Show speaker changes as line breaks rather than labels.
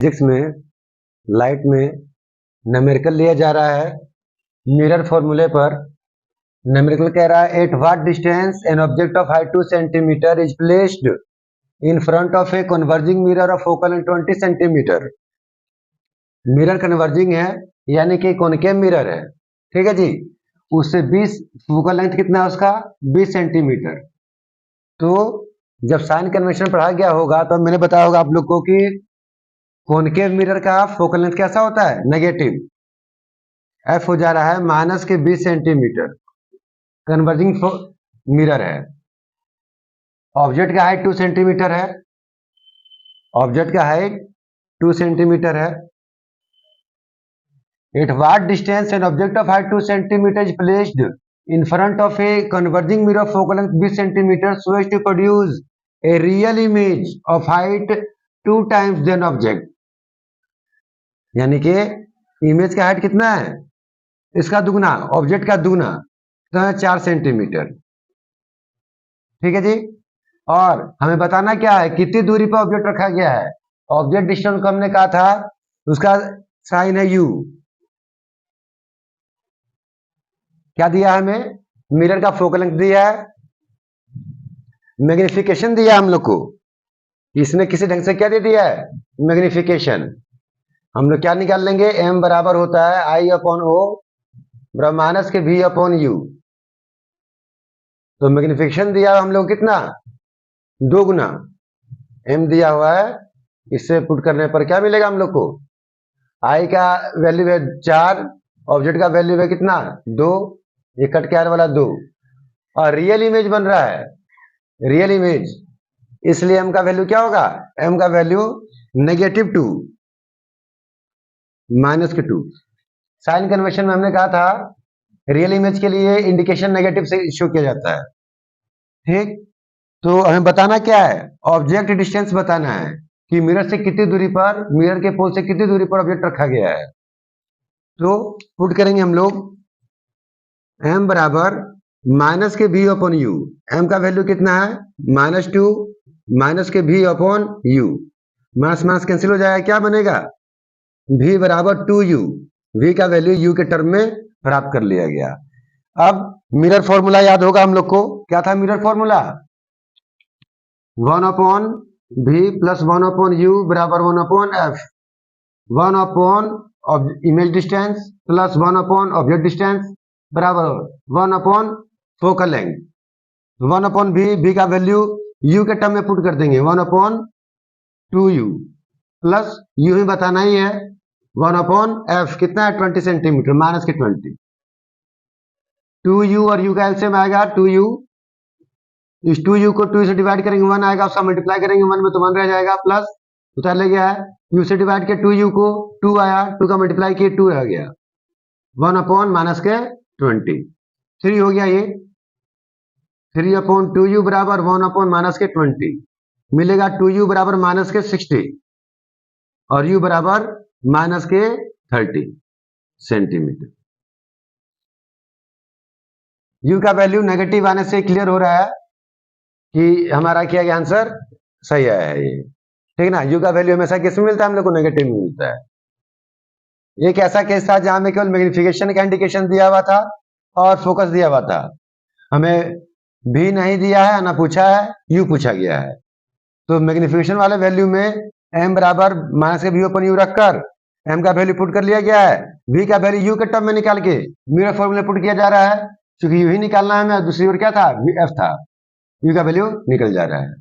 Physics में light में numerical लिया जा रहा है। मिरर फॉर्मूले पर न्यूमेरिकल कह रहा है at what distance an object of height 2 centimetre is placed in front of a converging mirror of focal length 20 centimetre. Mirror converging है यानी कि कॉनकेव मिरर है, ठीक है जी। उससे 20 फोकल लेंथ कितना है उसका 20 सेंटीमीटर। तो जब साइन कन्वेंशन पढ़ा गया होगा तो मैंने बताया होगा आप लोग को कि कॉनकेव मिरर का फोकल लेंथ कैसा होता है नेगेटिव। एफ हो जा रहा है माइनस के 20 सेंटीमीटर। कन्वर्जिंग मिरर है। ऑब्जेक्ट का हाइट 2 सेंटीमीटर है। ऑब्जेक्ट का हाइट 2 सेंटीमीटर है। At what distance an object of height 2 centimetre is placed in front of a converging mirror of focal length 20 centimeter so as to produce a real image of height 2 times than object। यानी कि image का height कितना है इसका दुगना, object का दुगना, तो 4 सेंटीमीटर, ठीक है जी। और हमें बताना क्या है कितनी दूरी पर ऑब्जेक्ट रखा गया है। ऑब्जेक्ट डिस्टेंस को हमने कहा था उसका साइन है यू। क्या दिया है हमें, मिरर का फोकल लेंथ दिया है, मैग्निफिकेशन दिया हम लोग को। इसने किसी ढंग से क्या दे दिया है मैग्निफिकेशन। हम लोग क्या निकाल लेंगे, m बराबर होता है आई अपॉन ओ माइनस के v अपॉन यू। तो मैग्निफिकेशन दिया हम लोग कितना 2 गुना m दिया हुआ है। इससे पुट करने पर क्या मिलेगा हम लोग को, i का वैल्यू है 4, ऑब्जेक्ट का वैल्यू है कितना 2, ये कट के आने वाला 2, और रियल इमेज बन रहा है रियल इमेज। इसलिए m का वैल्यू क्या होगा, m का वैल्यू -2 माइनस के 2। साइन कन्वेंशन में हमने कहा था रियल इमेज के लिए इंडिकेशन नेगेटिव से शो किया जाता है, ठीक। तो हमें बताना क्या है, ऑब्जेक्ट डिस्टेंस बताना है कि मिरर से कितनी दूरी पर, मिरर के पोल से कितनी दूरी पर ऑब्जेक्ट रखा गया है। तो पुट करेंगे हम लोग m बराबर माइनस के v अपॉन यू। m का वैल्यू कितना है -2 माइनस के v upon you. Minus minus cancel हो जाएगा, क्या बनेगा v बराबर 2u। v का वैल्यू u के टर्म में प्राप्त कर लिया गया। अब मिरर फॉर्मूला याद होगा हम लोग को, क्या था mirror formula 1 upon v plus 1 upon u बराबर 1 upon f। 1 upon image distance plus 1 upon object distance बराबर 1 upon focal length. 1 upon v का वैल्यू u के टर्म में पुट कर देंगे 1 अपॉन 2u प्लस u ही बताना ही है 1 अपॉन f कितना है 20 सेंटीमीटर माइनस के 20। 2u और u का एलसीएम आएगा 2u। इस 2u को 2 से डिवाइड करेंगे 1 आएगा, उसका मल्टीप्लाई करेंगे 1 में तो 1 रह जाएगा, प्लस उतार ले गया है u से डिवाइड किया 2u को 2 आया, 2 का मल्टीप्लाई किए 2 रह गया, 1 अपॉन माइनस के 20 3 हो गया। ये 3 अपॉन 2u बराबर 1 अपॉन माइनस के 20 मिलेगा। 2u बराबर माइनस के 60 और u बराबर माइनस के 30 सेंटीमीटर। u का वैल्यू नेगेटिव आने से क्लियर हो रहा है कि हमारा किया गया आंसर सही है ये, ठीक ना। u का वैल्यू हमेशा किसमें मिलता है हम लोग को नेगेटिव में मिलता है। एक ऐसा केस था जहां में केवल मैग्निफिकेशन का इंडिकेशन दिया हुआ था और फोकस दिया हुआ था, हमें भी नहीं दिया है ना पूछा है, u पूछा गया है। तो मैग्निफिकेशन वाले वैल्यू में m बराबर माइनस के v अपॉन u रखकर m का वैल्यू पुट कर लिया गया है, v का वैल्यू u के टर्म में निकाल के मिरर फॉर्मूले पुट किया जा रहा है। क्योंकि u ही निकालना है हमें, दूसरी ओर क्या था f था, u का वैल्यू निकल जा रहा है।